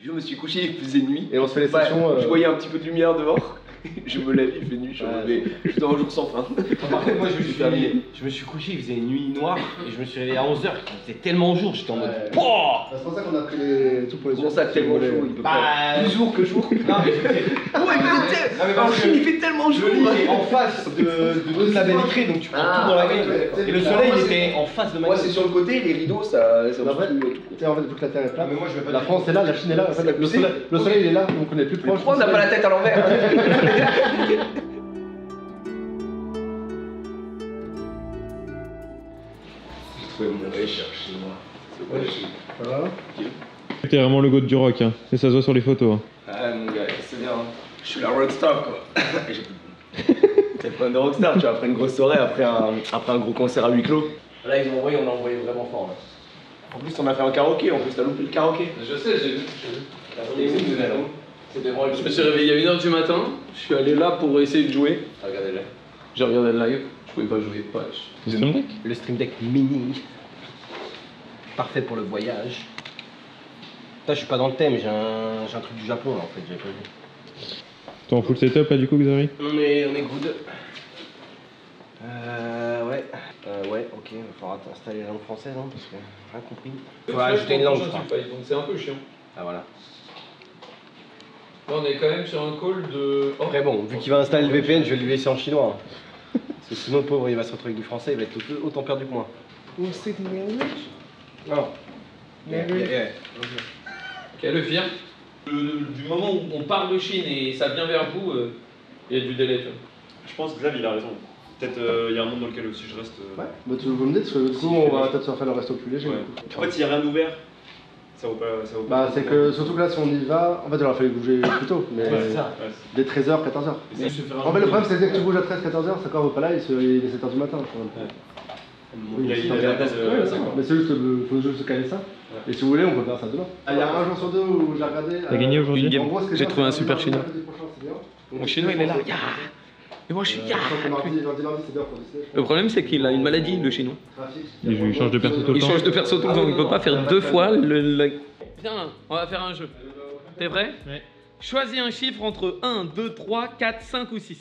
Je me suis couché, il faisait nuit. Et on se fait les sessions. Je voyais un petit peu de lumière dehors. Je me lève, il fait nuit, je suis dans un jour sans fin. Par contre, moi je me suis couché, il faisait une nuit noire et je me suis réveillé à 11h. Il faisait tellement jour, j'étais en mode. Pouah. C'est pour ça qu'on a pris les trucs pour les Comment ça, tellement chaud? Il peut faire plus jour que jour. Non, mais En Chine, il fait tellement chaud. Le lit est en face de la baie vitrée, donc tu prends tout dans la gueule. Et le soleil il était en face de ma Moi, gueule. c'est sur le côté, les rideaux, ça. En fait, vu que la Terre est plate, Mais moi je vais pas. la France est là, la Chine est là. En fait, le soleil il est là, donc on est plus proche. Pourquoi on n'a pas la tête à l'envers? J'ai trouvé mon riche chez moi. Voilà. T'es vraiment le goût du rock, hein. Et ça se voit sur les photos. Hein. Ah mon gars, c'est bien. Je suis la rockstar quoi. C'est pas de rockstar, tu vois, après une grosse soirée, après un gros concert à huis clos. Là ils ont envoyé, on a envoyé vraiment fort là. En plus on a fait un karaoké, en plus t'as loupé le karaoké. Je sais, j'ai vu. C'est devant le. Je me suis réveillé à 1h du matin, je suis allé là pour essayer de jouer. Regardez-le. J'ai regardé le live, je pouvais pas jouer. Wesh. Le Stream Deck? Le Stream Deck mini. Parfait pour le voyage. Putain, je suis pas dans le thème, j'ai un truc du Japon là en fait, j'avais pas vu. T'es en full setup là du coup, Xavier? On est good. Ouais, ok, il va falloir installer la langue française hein, parce que j'ai rien compris. Il faut ajouter une langue, je crois. Donc c'est un peu chiant. Ah voilà. Là on est quand même sur un call de. Oh. Après bon, vu qu'il va installer le VPN, je vais lui laisser en chinois. Hein. Parce que sinon le pauvre il va se retrouver avec du français, il va être autant perdu que moi. Vous speaking English? Non. Ok, le pire. Du moment où on parle de Chine et ça vient vers vous, il y a du délai, tu vois. Je pense que Xav il a raison. Peut-être il y a un monde dans lequel aussi je reste. Ouais, bah tu vous me dites, parce que du coup on va peut-être se faire le resto plus léger. Ouais. En fait, s'il n'y a rien d'ouvert, ça vaut pas. Bah c'est que, surtout que là si on y va, en fait il aurait fallu bouger plus tôt, mais c'est ça. dès 13h, 14h. En fait le problème c'est que dès que tu bouges à 13, 14h, ça corps vaut pas là, il est 7h du matin. Il a la base de 5 ans. Mais c'est juste, faut juste se caler ça. Ouais. Et si vous voulez, on peut faire ça demain. Il y a un jour sur deux où j'ai regardé. T'as gagné aujourd'hui? Une game. J'ai trouvé un super chinois. Mon chinois il est là. Et moi je suis Le problème c'est qu'il a une maladie, le chinois. Il change de perso tout le temps. Il change de perso tout le temps, il peut pas faire deux fois le. Viens, on va faire un jeu. T'es prêt? Ouais. Choisis un chiffre entre 1, 2, 3, 4, 5 ou 6.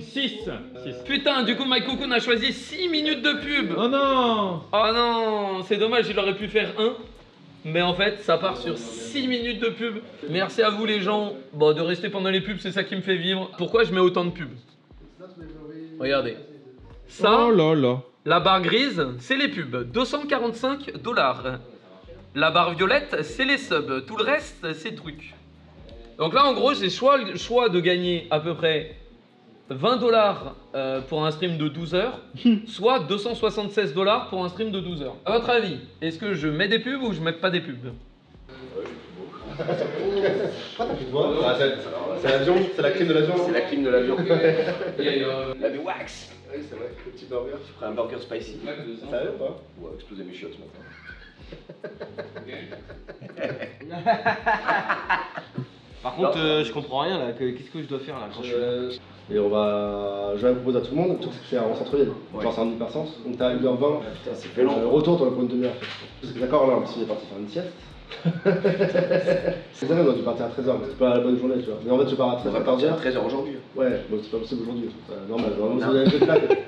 6. Putain, du coup Mike Cocoon a choisi 6 minutes de pub. Oh non! Oh non, c'est dommage, il aurait pu faire 1. Mais en fait, ça part sur 6 minutes de pub. Merci à vous les gens de rester pendant les pubs, c'est ça qui me fait vivre. Pourquoi je mets autant de pubs? Regardez. Ça, Oh là là. la barre grise, c'est les pubs. 245 $. La barre violette, c'est les subs. Tout le reste, c'est trucs. Donc là, en gros, j'ai le choix de gagner à peu près 20 $ pour un stream de 12 heures, soit 276 $ pour un stream de 12 heures. À votre avis, est-ce que je mets des pubs ou je mets pas des pubs? C'est l'avion, c'est la clim de l'avion. C'est la clim de l'avion. Et La wax. Oui, c'est vrai, le petit burger. J'ai pris un burger spicy. Ça allait ou pas? Ouais, exploser mes chiottes ce matin. Par contre, je comprends rien là, qu'est-ce que je dois faire là quand je suis là? Et on va. Je vais proposer à tout le monde, tout ce que c'est en centre-ville. Genre c'est en hyper-sens. Donc t'as 1h20. Putain, c'est fait long. Retour, t'en as pour une demi-heure. Parce que d'accord, là, en plus, il est parti faire une sieste. C'est vrai, on a dû partir à 13h, mais c'est pas la bonne journée, tu vois. Mais en fait, tu pars à 13h. On va partir à 13h aujourd'hui. Ouais, donc c'est pas possible aujourd'hui. Normal,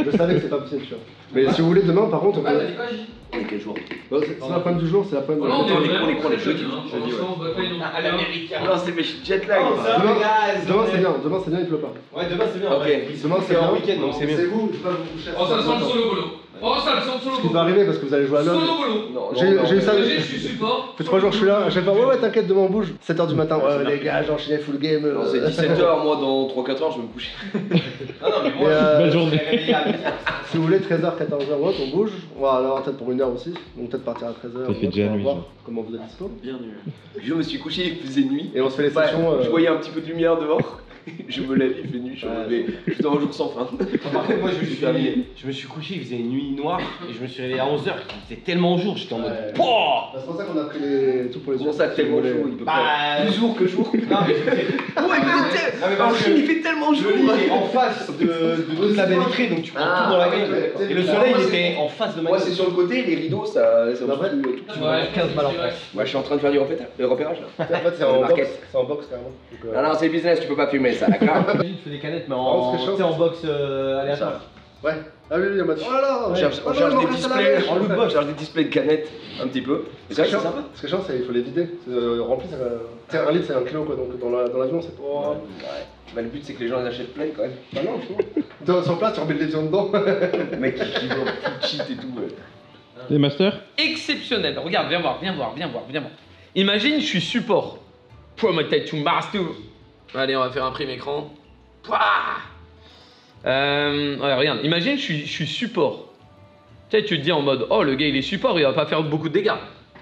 je savais que c'est pas possible, tu vois. Mais si vous voulez, demain, par contre, on peut. On est quel jour? C'est l'après-midi du jour, c'est l'après-midi. non, on est quoi, les jeudis? Jeudi, ouais. À l'américain. Non, c'est mes jet lag. Demain c'est bien, il pleut pas. Ouais, demain c'est bien. Ok. Ouais. Demain c'est en bien. week-end, donc c'est mieux. C'est vous, je sais pas vous chercher. Oh, ça sent le solo bolo. Oh, ça le sent le solo Ce qui bolo. va arriver parce que vous allez jouer à LoL. Solo bolo. Non, J'ai eu ça. Je suis support. Fait 3 jours que je suis là, à chaque fois, ouais, t'inquiète, demain on bouge. 7h du matin, ouais, les gars, j'ai enchaîné full game. Non, c'est 17h, moi dans 3-4 heures je vais me coucher. Non, mais moi, Bonne journée. Si vous voulez, 13h, 14h, ouais, on bouge. On va avoir peut-être pour 1 heure aussi. Donc peut-être partir à 13h. Ça fait déjà on va nuit, voir genre. comment vous êtes dispo. Bien nul. Je me suis couché, il faisait nuit. Et on se fait les sessions. Je voyais un petit peu de lumière dehors. Je me lève, il fait nuit, je suis dans un jour sans fin. Par contre, moi je me suis couché, il faisait une nuit noire et je me suis réveillé à 11h. Il faisait tellement jour, j'étais en mode. Pouah. C'est pour ça qu'on a pris les trucs pour les C'est pour ça que tellement chaud, il peut faire plus jour que jour. Non, mais En Chine, il fait tellement chaud. le lit est en face de la baie vitrée, donc tu prends tout dans la gueule. Et le soleil il était en face de ma Moi, gueule. c'est sur le côté, les rideaux, ça. Ouais, 15 balles en face. Moi, je suis en train de faire du repérage là. En fait, c'est en box. C'est en box carrément. Donc, Non, non, c'est business, tu peux pas fumer ça, d'accord? Imagine, tu fais des canettes, mais en box aléatoire. Ouais. Ah oui, il m'a dit. Oh là là, On cherche des displays, En loot box. on cherche des displays de canettes un petit peu. Et c'est vrai que c'est sympa. Ce qui est chiant, c'est qu'il faut les vider. Rempli, c'est un litre, c'est 1 kilo quoi. Donc dans l'avion, c'est pas. Ouais. Bah, le but c'est que les gens les achètent plein quand même. Bah non, justement. Sur place, tu remets les viandes dedans. Le mec qui veut full cheat et tout. Les masters? Exceptionnel. Regarde, viens voir. Imagine, je suis support. Promoted to master. Allez, on va faire un prime écran. Ouais, regarde, imagine, je suis support. Tu sais, tu te dis en mode, oh, le gars il est support, il va pas faire beaucoup de dégâts.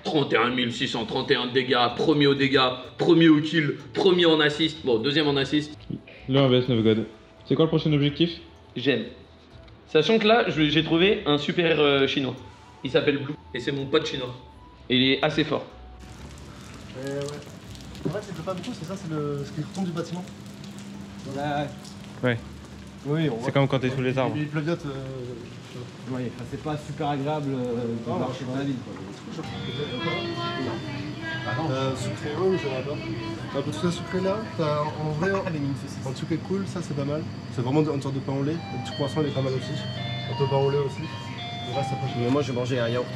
31 631 dégâts, premier au dégâts, premier au kill, premier en assist, bon, deuxième en assist. Le 1 vs 9 God. C'est quoi le prochain objectif? J'aime. Sachant que là, j'ai trouvé un super chinois. Il s'appelle Blue, et c'est mon pote chinois. Et il est assez fort. Ouais. En fait, c'est pas beaucoup, c'est ça, c'est ce qui retombe du bâtiment. Ouais. Oui, C'est comme quand t'es sous les arbres. Il pleuviote. Ouais, enfin, c'est pas super agréable de marcher dans la ville. Sucré, oui, j'aimerais pas. T'as un peu tout ça sucré là. T'as en vrai, en sucré cool, ça c'est pas mal. C'est vraiment une sorte de pain au lait. Le petit croissant il est pas mal aussi. Un peu pain au lait aussi. Le reste après, Mais moi, je mangeais un yaourt.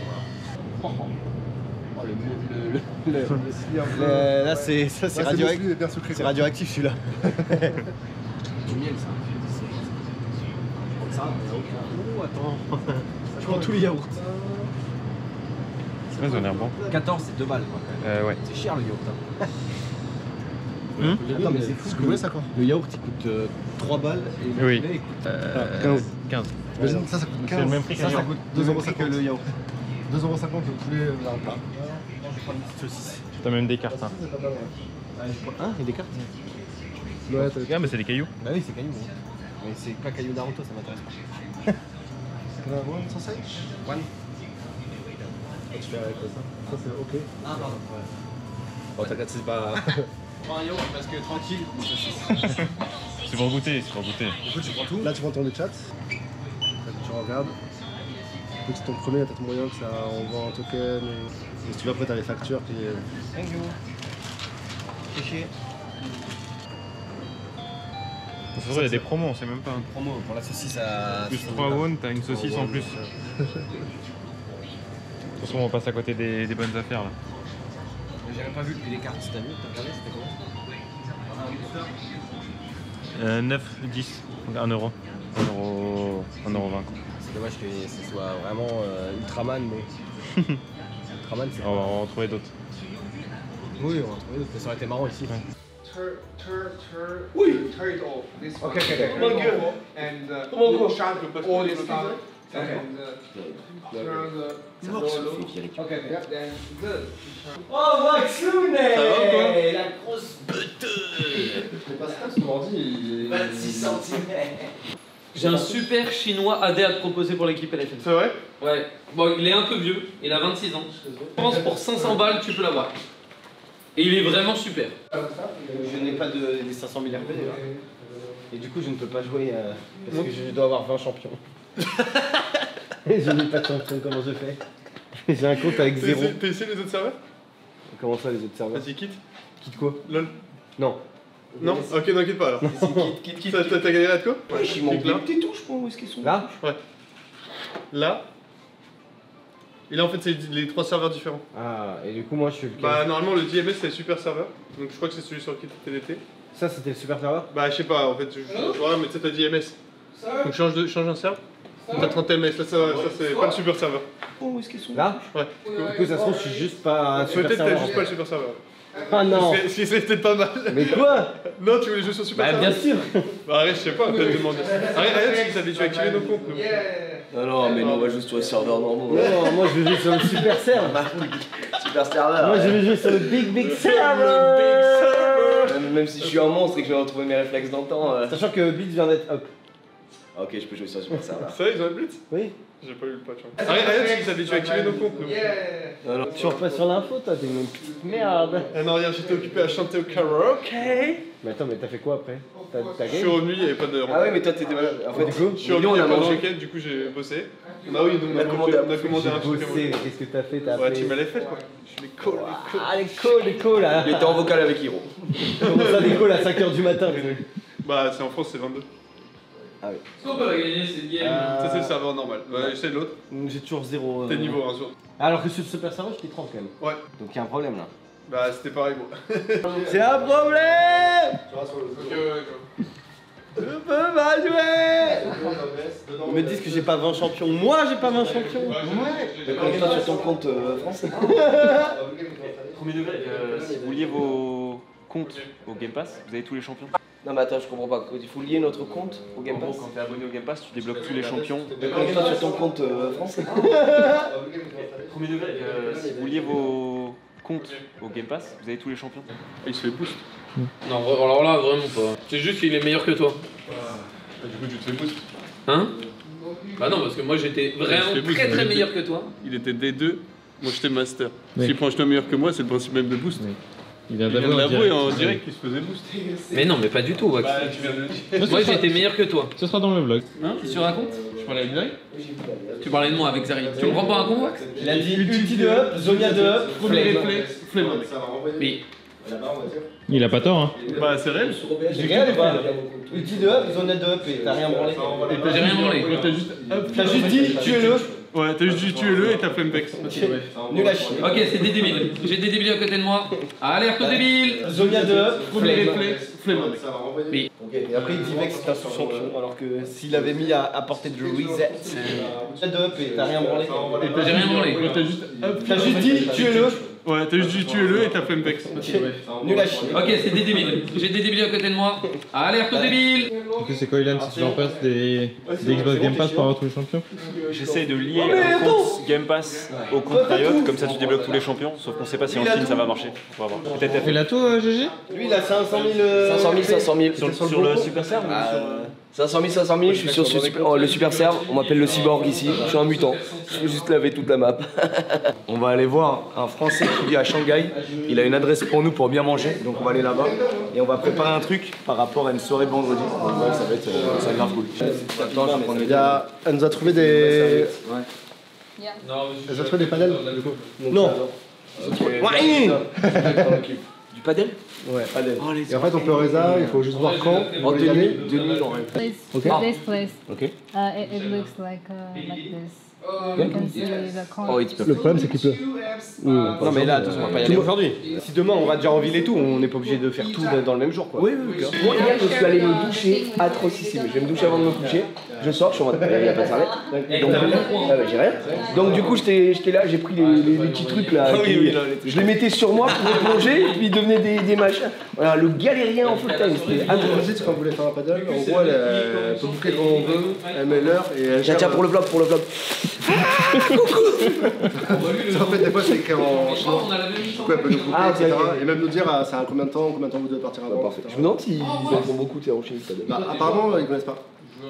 Là, c'est radioactif. est bien sucré. C'est radioactif celui-là. Du miel, ça. Ça, oh, attends. Je prends tous les yaourts. Ouais, ça a l'air bon. 14, c'est 2 balles. Quoi. Ouais. C'est cher le yaourt. Hein. Attends, mais c'est fou. C'est combien ça quoi? Le yaourt il coûte 3 balles et le Oui. poulet il coûte 15. Imagine, ça coûte 15. C'est le même prix qu'un ça yaourt. coûte 2,50 € que le yaourt. 2,50€ le poulet dans le plat. Je vais prendre une petite saucisse. T'as même des cartes. Hein. C'est pas mal, ouais. Hein, il y a des cartes? Ouais, Ah, mais c'est des cailloux. Bah oui, c'est caillou. Hein. Mais c'est pas caillou Naruto, ça m'intéresse pas. One sausage? One. Tu fais avec ça. Ça c'est ok. Ah, pardon. Ouais. Bon, t'inquiète, c'est pas. Prends un yaourt parce que tranquille, une saucisse. C'est pour goûter, c'est pour goûter. Du coup, tu prends tout. Là, tu prends ton chat. Tu regardes. Vu que c'est ton premier, il y a peut-être moyen que ça envoie un token. Et si tu veux, après, t'as les factures. Puis... Thank you. Chichi. C'est vrai, il y a des promos, on sait même pas. Promo pour la saucisse à. Plus 3 won, t'as une saucisse en plus. Attention, on passe à côté des bonnes affaires là. J'ai même pas vu les cartes, t'as vu? T'as regardé, c'était quoi? 9, 10, donc 1 euro. 1 euro 20 quoi. C'est dommage que ce soit vraiment Ultraman, mais. Ultraman, c'est. On va en trouver d'autres. Oui, on va trouver d'autres, mais ça aurait été marrant ici. Oui. Turn it off. This one. Okay. And shut all this stuff. And turn the Okay. Yeah, then good. Oh, Maxune! Ça va, quoi? La grosse beuteuse! C'est pas ça, ce ordi, 26 cm! J'ai un super chinois AD à te proposer pour l'équipe LFN. C'est vrai? Ouais. Bon, il est un peu vieux, il a 26 ans. Je pense pour 500 balles, tu peux l'avoir. Et il est vraiment super. Je n'ai pas des 500 000 RP déjà. Et du coup, je ne peux pas jouer parce que je dois avoir 20 champions. Et je n'ai pas de champion, comment je fais? J'ai un compte avec 0. T'as essayé les autres serveurs? Comment ça, les autres serveurs? Vas-y, quitte. Quitte quoi? LOL. Non. Non? Ok, non, quitte pas alors. T'as galéré à quoi? Ouais, je m'en Clique là. tes touches, moi, où est-ce qu'ils sont? Là? Là. Et là en fait c'est les 3 serveurs différents. Ah, et du coup, moi je suis lequel? Bah normalement le DMS c'est le super serveur. Donc je crois que c'est celui sur lequel TDT. Ça, c'était le super serveur? Bah je sais pas en fait, ouais mais tu sais t'as DMS. Donc change un serveur. T'as 30 MS, là ça c'est pas le super serveur. Où est-ce qu'ils sont? Là? Ouais. Du coup, ça se trouve, je suis juste pas un super Peut-être serveur. t'as juste pas le super serveur. Ah non! Ce qui serait peut-être pas mal. Mais quoi? Non tu voulais jouer sur super Bah, serveur? bien sûr! Bah arrête, je sais pas, peut-être demander. Arrête parce que ça avait dû activer nos comptes. nous. Non, mais nous on va juste sur les serveurs normaux. Non, moi je veux jouer sur le super serveur! Super serveur. Moi je veux jouer sur le big server! même si je suis un monstre et que je vais retrouver mes réflexes dans le temps. Sachant que Blitz vient d'être up. Ok, je peux jouer sur Super Serve là. C'est vrai, ils ont un blitz? Oui. J'ai pas eu le patch. Arrête, parce qu'ils avaient dû activer nos comptes. Nous. Non, non. Tu repasses sur l'info, toi, t'es une petite merde. Ah non, regarde, j'étais occupé à chanter au karaoké. Mais attends, mais t'as fait quoi après? T'as Je suis gagné? revenu, il n'y avait pas de Ah ouais, mais toi t'étais malade. En fait, Du coup, Je suis revenu, on il n'y a a pas de mangé. roquette, du coup j'ai bossé. Ah oui, donc On a commandé on a commandé un truc. bossé, qu'est-ce que t'as fait? T'as Ouais, fait... tu me l'as fait quoi. Je suis les calls, les calls. Ah, les calls là. il était en vocal avec Hiro. Comment ça, des calls à 5h du matin? Bah, c'est en France, c'est 22. Est-ce qu'on peut la gagner cette game Ça, c'est le serveur normal. Ouais, j'essaie de l'autre. J'ai toujours 0. T'es niveau 1 sur. Alors que sur le Super Server, j'étais 30 quand même. Ouais. Donc il y a un problème là. Bah, c'était pareil, moi. C'est un problème! Ok, ouais, Je peux pas jouer! Ils me disent que j'ai pas 20 champions. Moi, j'ai pas 20 champions! Mais connecte-toi sur ton compte français. Premier degré, si vous liez vos comptes au Game Pass, vous avez tous les champions. Non, mais attends, je comprends pas. Il faut lier notre compte au Game En gros, Pass. quand t'es abonné au Game Pass, tu débloques tous les champions. Mais connecte-toi sur ton compte français. Premier degré, si vous liez vos comptes au Game Pass, vous avez tous les champions. Il se fait boost. Non, alors là, vraiment pas. C'est juste qu'il est meilleur que toi. Du coup, tu te fais boost. Hein? Bah non, parce que moi j'étais vraiment très très meilleur que toi. Il était D2, moi j'étais master. Oui. S'il prend un meilleur que moi, c'est le principe même de boost. Oui. Il vient Il vient de d'avouer l'avouer en direct qu'il se faisait boost. Mais non, mais pas du tout, Wax. Bah, tu viens de le dire. Moi j'étais meilleur que toi. Ce sera dans le vlog. Qu'est-ce que tu racontes? Je parlais avec Zari. Tu parlais de moi avec Zari. Tu me prends pas un con, Wax? Il a dit ulti de up, Zonia de up, Premier flemme. réflexe, flemme. Mais Il a pas tort, hein. Bah, c'est réel. J'ai gagné ou pas? Ulti de up, Zonia de up et t'as rien branlé. j'ai rien branlé. T'as juste dit tuez-le. Ouais, t'as juste dit tuez-le et t'as flemme vex. Nul à chier. Ok, c'est des débiles. J'ai des débiles à côté de moi. Alerte aux débiles. Zonia de up, Premier flemme. réflexe, flemme. Et après il dit Vex c'est un sous-champion alors que s'il avait mis à portée de reset. Zonia de up et t'as rien branlé. J'ai rien branlé. T'as juste dit tuez-le. Ouais, t'as juste dit tuez-le et t'as flemme vex. Nul à chier. Ok, c'est des débiles. J'ai des débiles à côté de moi. Alerte aux débiles. Du coup, c'est quoi, Ilan, si tu remplaces des Xbox Game Pass pour avoir tous les champions? J'essaye de lier le compte Game Pass au compte Riot, comme ça tu débloques tous les champions, sauf qu'on sait pas si en Chine ça va marcher. On va voir. Peut-être T'as fait la tour, GG? Lui il a 500 000. 500 000. sur le Super Serve. 500 000, je suis sur le Super Serve. On m'appelle le cyborg ici. Je suis un mutant. Je peux juste laver toute la map. On va aller voir un Français qui vit à Shanghai. Il a une adresse pour nous pour bien manger. Donc on va aller là-bas. Et on va préparer un truc par rapport à une soirée de vendredi. Donc ouais, ça va être grave cool. Attends, je vais prendre les Elle nous a trouvé des. Non, Elle nous a trouvé des panels du coup. Non. Du padel? Ouais. Padel. Et en fait on peut réserver, il faut juste voir quand. En demi, genre. This place. Ok. It looks like this. You can see the corner. Oh, it's Le problème c'est qu'il pleut. Non mais là attention on va pas y aller aujourd'hui. Si demain on va déjà en ville et tout, on n'est pas obligé de faire tout dans le même jour quoi. Oui, oui, oui. Moi, hier, je suis allé me doucher atrocissime. Je vais me doucher avant de me coucher. Je sors, je suis en mode, il n'y a pas de serviette. Donc, j'ai rien. Donc, du coup, j'étais là, j'ai pris les petits trucs là. Je les mettais sur moi pour me plonger et puis ils devenaient des machins. Voilà, le galérien en full time. C'était Vous dites quand vous voulez faire un paddle, en gros elle peut boucler quand on veut, elle met l'heure et elle Tiens, pour le vlog, pour le vlog. En fait des fois c'est écrit en chinois. On a la même Du coup elle peut nous couper, etc. Et même nous dire c'est à combien de temps vous devez partir avant. Parfait. Je me demande s'ils en font beaucoup, tu sais, en Chine. Bah apparemment ils connaissent pas.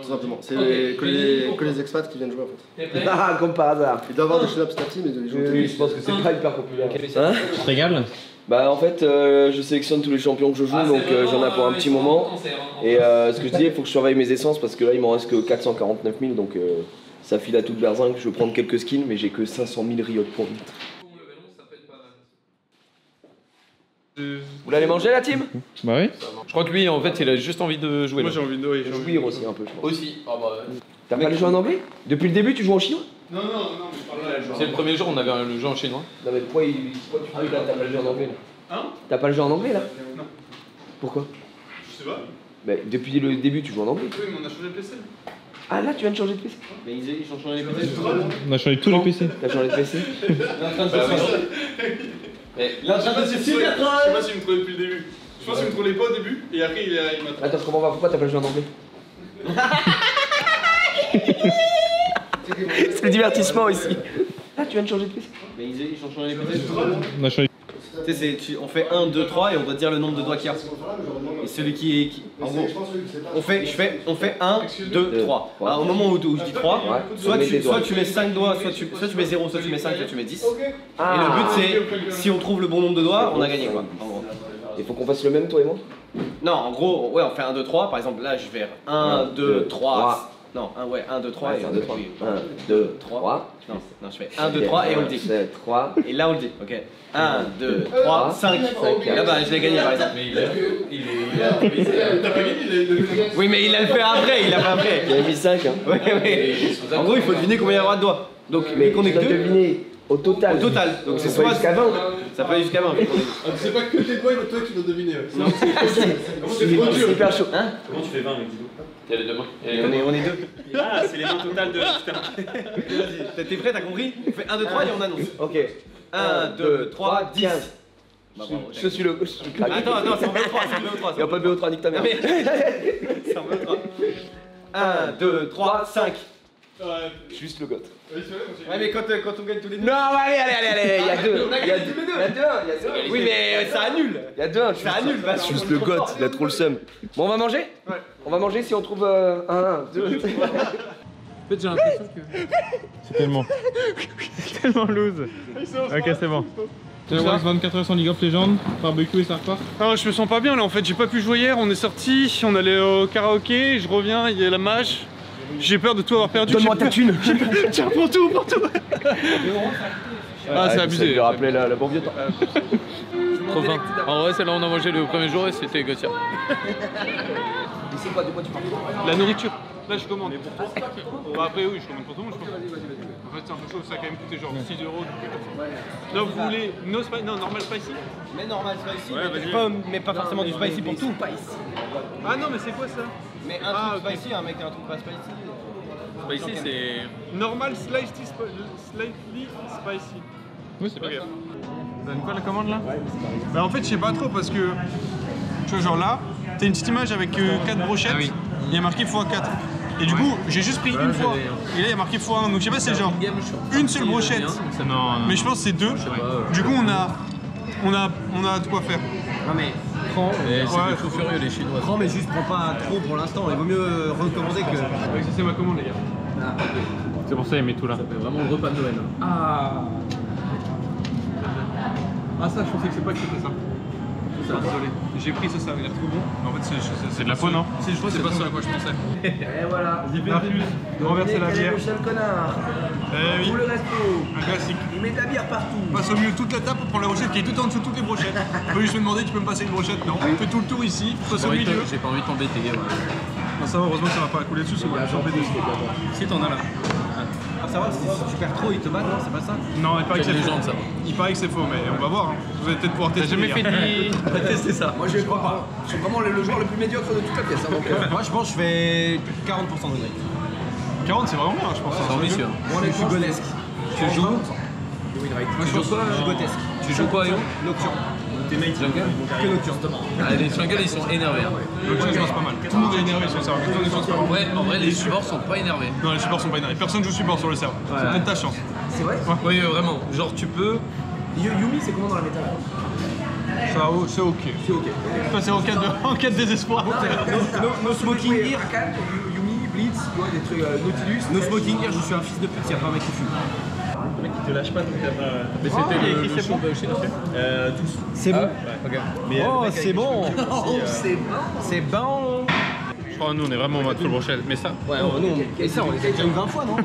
Tout simplement. C'est que les expats qui viennent jouer en fait. Ah, comme par hasard. Il doit y avoir des chin-ups stati mais ils jouent au Oui, tennis. je pense que c'est pas hyper populaire. Hein? Tu te régales? Bah en fait je sélectionne tous les champions que je joue donc j'en ai pour un petit moment et ce que je disais il faut que je surveille mes essences parce que là il m'en reste que 449 000 donc ça file à toute berzingue, je vais prendre quelques skins mais j'ai que 500 000 Riot points. Vous l'allez manger la team? Bah oui. Je crois que lui, en fait, il a juste envie de jouer. Moi là. j'ai envie de. Oui, j'ai envie de. Jouir aussi un peu je pense. Aussi. Ah bah, T'as pas le jeu en anglais? Depuis le début tu joues en chinois? Non, mais je parle là. c'est le premier jour, on avait le jeu en chinois. Non mais pourquoi tu dis là t'as pas le jeu en anglais là? Hein? T'as pas le jeu en anglais là? Non. Pourquoi? Je sais pas. Bah depuis le début tu joues en anglais. Oui, mais on a changé de PC. Ah là tu viens de changer de PC? Mais ils ont changé les PC. On a changé tous les PC. T'as changé de PC? Il est en train de Je sais pas s'il me trouvait depuis le début. Je pense qu'il me trouvait pas au début et après il m'a trouvé. Attends je comprends pas, pourquoi t'as pas le jeu en anglais? C'est le divertissement ici. Là tu viens de changer de PC? Mais ils ont changé les PC. On a changé. Tu sais, on fait 1, 2, 3 et on doit dire le nombre de doigts qu'il y a. Et celui qui en gros, on fait 1, 2, 3. Alors, au moment où je dis 3, soit tu mets 5 doigts, soit tu mets 0, soit tu mets 5, soit tu mets 10. Et le but c'est, si on trouve le bon nombre de doigts, on a gagné quoi. En gros. Il faut qu'on fasse le même, toi et moi? Non, en gros, ouais, on fait 1, 2, 3. Par exemple, là je vais 1, 2, 3. Non, 1, 2, 3 et 1, 2, 3. 1, 2, 3. Non, je fais 1, 2, 3 et on le dit. 3. Et là on le dit, ok. 1, 2, 3, 5. Là bas, je l'ai gagné par exemple. Oui, mais il a le fait après, il l'a fait après. Il a mis 5. Hein. Ouais. En gros, il faut deviner combien il y aura de doigts. Donc, mais qu'on est que 2. Deviner au total. Au total. Donc c'est soit jusqu'à 20. Ça peut aller jusqu'à 20. C'est pas que tes doigts, mais toi tu dois deviner. Non, c'est hyper chaud. Hein? Comment tu fais 20 avec Didou? Il y a les deux mains. On est deux. Ah, c'est les mains totales de. Putain. T'es prêt, t'as compris? On fait 1, 2, 3 et on annonce. Ok. 1, 2, 3, 10. Bah, je suis le crack. Attends, c'est en BO3, c'est en BO3. Y'a pas de BO3, nique ta mère. C'est en BO3. 1, 2, 3, 5. Juste le goth. Ouais, mais quand on gagne tous les deux. Non, allez, il y a deux. Il y a deux. Oui, mais ça annule. Il y a deux. Ça annule. Juste le goth, il a trop le seum. Bon, on va manger? Ouais. On va manger si on trouve 1, 2. En fait, j'ai l'impression que. C'est tellement loose. Ok, c'est bon. Tu vas 24 heures sans League of Legends, barbecue et ça repart. Alors je me sens pas bien là en fait, j'ai pas pu jouer hier, on est sorti, on allait au karaoké, je reviens, il y a la mâche. J'ai peur de tout avoir perdu. Donne-moi ta thune. Tiens, pour tout. Ah, c'est abusé. Je vais rappeler la bon vieux temps. Trop fin. En vrai, celle-là, on a mangé le premier jour et c'était Gauthier. C'est quoi, de quoi tu parles? La nourriture. Là, je commande. Bah, après, oui, je commande pour tout le monde, je pense. En fait, c'est un peu chaud, ça a quand même coûté genre 6 €. Là, vous voulez normal spicy? Mais normal spicy, ouais, mais pas forcément du spicy pour tout. Ah non, mais c'est quoi ça? Mais un truc spicy, un mec un truc pas spicy. Spicy, c'est. Normal slightly spicy. Oui, c'est bien okay. ça. T'as quoi la commande là? Bah en fait je sais pas trop parce que tu vois genre là t'as une petite image avec 4 brochettes, Ah oui. Il y a marqué x4 et du coup j'ai juste pris une fois et là il y a marqué x1 donc je sais pas si c'est genre une seule brochette mais je pense que c'est 2. Du coup on a de quoi faire. Non mais prends, c'est des fous furieux les Chinois. Prends mais juste prends pas trop pour l'instant, il vaut mieux recommander que... Ouais, ça c'est ma commande les gars. C'est pour ça il met tout là. Ça fait vraiment le repas de Noël. Ah ça je pensais que c'est pas que c'était ça. Désolé, j'ai pris ça, ça avait l'air trop bon. Mais en fait C'est de la peau non? C'est pas ça à quoi je pensais. Et voilà. Renverser la bière. Michel Connard. Eh oui. Tout le resto. Un classique. Il met de la bière partout. On passe au milieu de toute la table pour prendre la brochette qui est tout en dessous de toutes les brochettes. On peut juste me demander, tu peux me passer une brochette? Non. On fait tout le tour ici, passe au milieu. J'ai pas envie de t'embêter. Non, ça va, heureusement que ça va pas couler dessus, c'est bon. J'ai embêté. Si t'en as là. À savoir si tu perds trop, ils te battent, non? C'est pas ça? Non, il paraît que c'est faux. ça. Il paraît que c'est faux, mais on va voir. Hein. Vous allez peut-être pouvoir tester. T'as jamais fait On va tester ça. Moi je crois pas. Je suis vraiment le joueur le plus médiocre de toute la pièce. Donc, Moi je pense que je fais 40% de grade. 40 c'est vraiment bien, je pense. C'est ambitieux. moi je suis gonesque. Tu joues? Moi je joue quoi? Gotesque. Tu joues quoi, Yo? Nocturne. Jungle? Que Nocturne. Ah, les Jungle ils sont énervés. Donc ça, je pense pas mal. Tout le monde est énervé sur le serveur. Tout le monde est pas mal. En vrai, les supports sont pas énervés. Non, les supports sont pas énervés. Personne joue support sur le serveur. C'est peut-être ta chance. C'est vrai? Oui, vraiment. Genre, tu peux. Yumi, c'est comment dans la méta? Ça, c'est ok. C'est ok. Ça, c'est en cas de désespoir. No smoking here. Rakan, Yumi, Blitz, tu vois, des trucs Nautilus. No smoking here, je suis un fils de pute, y'a pas un mec qui fume. Le mec qui te lâche pas donc t'as pas. Mais c'était le show chez nous. Tous. C'est bon. Ok. Mais Oh, c'est bon. C'est bon. C'est bon. Je crois que nous on est vraiment en mode full brochette, mais ça. Ouais, nous, et ça, on les a déjà eu 20 fois, non?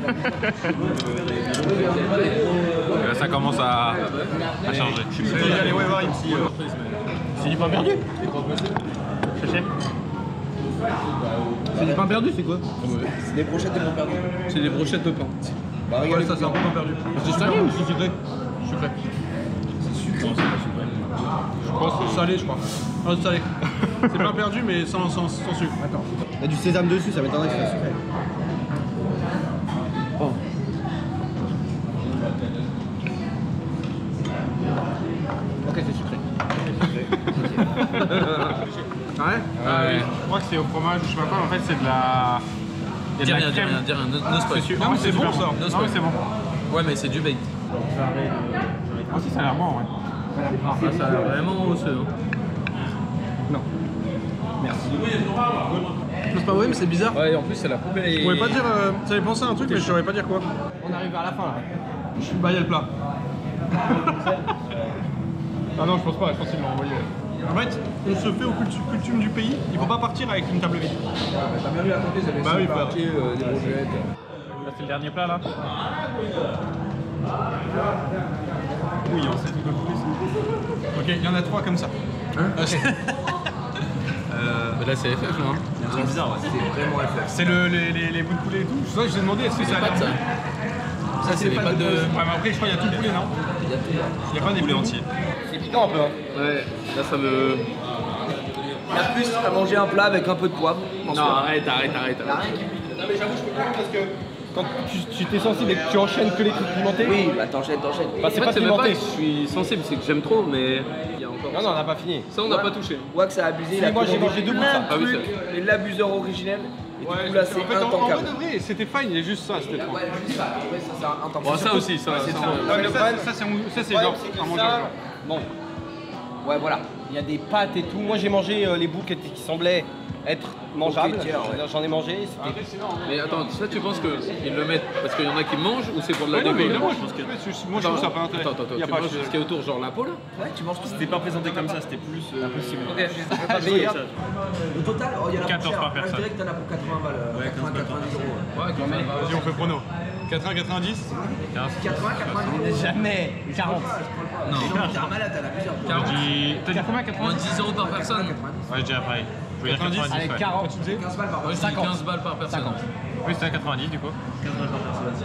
Là, ça commence à changer. Allez, ouais, voir ici. C'est du pain perdu. C'est du pain perdu, c'est quoi? C'est des brochettes de pain perdu. C'est des brochettes de pain. Bah regarde Ça, c'est un peu pas perdu. C'est salé ou c'est sucré? Sucré. Je pense salé, je crois. Non, c'est salé. C'est pas perdu, mais sans sucre. Attends. Il y a du sésame dessus, ça m'étonnerait que ce soit sucré. Oh. Ok, c'est sucré. Ouais. Je crois que c'est au fromage ou je sais pas quoi, en fait c'est de la. Dis rien, no spoil. Non, mais c'est bon ça. No Non, spoil. mais c'est bon. Ouais, mais c'est du bait. Moi aussi ça a l'air bon, ouais. Ah, ça a l'air vraiment osseux. Non. Merci. C'est pas vrai, mais c'est bizarre. Ouais, et en plus, c'est la poubelle. Je pourrais pas dire. Ça avait pensé à un truc, mais je saurais pas dire quoi. On arrive vers la fin là. Je suis baillé le plat. Ah non, je pense pas, je pense qu'il m'a envoyé. En fait, on se fait aux coutumes du pays, il faut pas partir avec une table vide. T'as bien vu à côté, j'avais Bah oui, frère. des brochettes. Là, c'est le dernier plat là. Oui, on sait tout le poulet. Ok, il y en a 3 comme ça. Hein là, c'est FF, non? C'est bizarre, ouais. C'est vraiment FF. C'est les bouts de poulet et tout. C'est ça que je t'ai demandé, est-ce que ça a l'air Ça, bon? c'est les pâtes de. Ouais, mais après, je crois qu'il y a tout le poulet, non? Il n'y a pas des poulets entiers. C'est piquant un peu. Hein. Ouais, là, ça me. Il y a plus à manger un plat avec un peu de poivre. Non, arrête. Non, mais j'avoue, je peux pas parce que quand tu t'es sensible et que tu enchaînes que les trucs pimentés. Oui, bah t'enchaînes. Enfin, Bah, c'est pas même pas pimenté. que je suis sensible, c'est que j'aime trop, mais il y a encore. Non, on n'a pas fini. Ça, on n'a pas touché. Wax a abusé. Moi, j'ai mangé 2 bouts de ça. Ah oui, c'est Truc, et l'abuseur originel. Et du Ouais, coup, là, en c'est fait, en vrai intancable. de vrai, c'était fine, il y a juste ça, c'était trop. Ouais, juste ça. Ouais, ça, c'est intancable. Bon, ça aussi, ça. c'est ça, ça. ouais. Non, mais ça, c'est genre c'est que un ça, mangeage. bon. Ouais, voilà. Il y a des pâtes et tout. Moi, j'ai mangé les bouts qui semblaient être mangeables. Ok, tiens, ouais. J'en ai mangé. C'était Mais attends, ça, tu penses qu'ils le mettent parce qu'il y en a qui mangent ou c'est pour de la Ouais, non, mais déco? moi, je pense que moi, je trouve ça pas intéressant. Attends, Il y a tu pas manges ce qu'il y a autour, genre la peau là? Ouais, tu manges tout. C'était pas présenté comme ça, c'était plus. Impossible. Ok. Pas payer. Au total, oh, il y en a 14 cher. par Moi, je personne. dirais que t'en as pour 80 balles. 80-90 euros. Ouais, quand même. Vas-y, on fait prono. 80-90. 80-90. Jamais. 40. Non. T'es un malade, t'en as plusieurs. T'as dit combien? 10 euros par personne. Ouais, je dirais pareil. Je voulais dire 90. Allez, Ouais. 40. 15 balles par Ouais, personne. je dis 15 balles par personne. Oui, c'était à 90 du coup.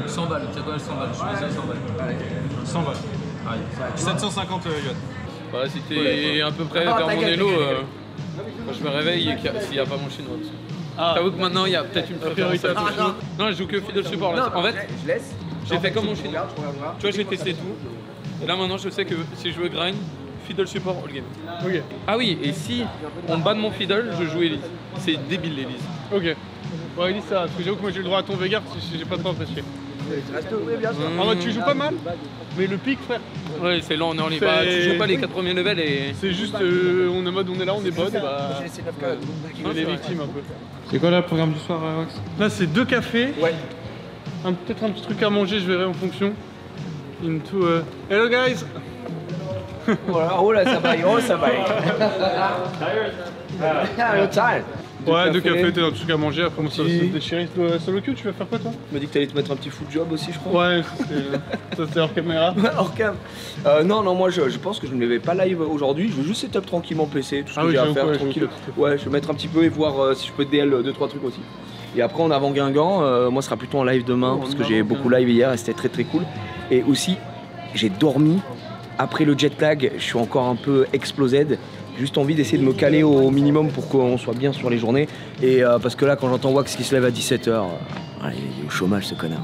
100 balles, tu sais quoi, 100 balles, je suis laissé à 100 balles. 100 balles. Allez. 750 yuan. Voilà, si t'es à peu près Ah, vers ta mon gueule, élo, ta gueule. quand je me réveille et s'il n'y a pas mon chinois dessus. Ah. J'avoue que maintenant il y a peut-être une préférence. Ah, non. Non, je joue que Fiddle Support là. En fait, Je laisse. j'ai fait comme mon chinois. Regarde, je regarde voir. Tu vois, j'ai testé tout. Et là maintenant, je sais que si je veux grind, Fiddle Support all game. Ok. Ah oui, et si on me bat de mon Fiddle, je joue Elise. C'est débile l'Elise. Ok. Bon, Elise, ça, parce que j'avoue que moi j'ai le droit à ton Veigar, j'ai pas trop apprécié. Reste oui, bien sûr. En mode, tu joues pas mal, mais le pic, frère, Ouais, c'est lent, on est en ligne. C'est- Bah, tu joues pas les 4 premiers levels et. c'est juste, on est en mode, on est là, on est bon, et bah, J'ai laissé 9 cas. on est les victimes un peu. C'est quoi là le programme du soir, Wax? Là, c'est 2 cafés. Ouais. Peut-être un petit truc à manger, je verrai en fonction. Into. Hello, guys! Voilà, oh là, ça va, oh ça va. Le time. Ouais, 2 cafés, t'as un truc à manger, après, moi, ça va se déchirer. Solo queue, tu vas faire quoi, toi? Tu m'as dit que t'allais te mettre un petit full job aussi, je crois. Ouais, ça c'était hors caméra. Hors cam. Non, moi je pense que je ne vais pas live aujourd'hui. Je vais juste setup tranquillement PC, tout ce Ah que oui, j'ai à j'avoue, faire ouais, tranquille. je Ouais, je vais mettre un petit peu et voir si je peux DL 2-3 trucs aussi. Et après, en avant Guingamp, moi ce sera plutôt en live demain parce que j'ai beaucoup live hier et c'était très très cool. Et aussi, j'ai dormi. Après le jet lag, je suis encore un peu explosé. Juste envie d'essayer de me caler au minimum pour qu'on soit bien sur les journées. Et parce que là, quand j'entends Wax qui se lève à 17h, il est au chômage ce connard.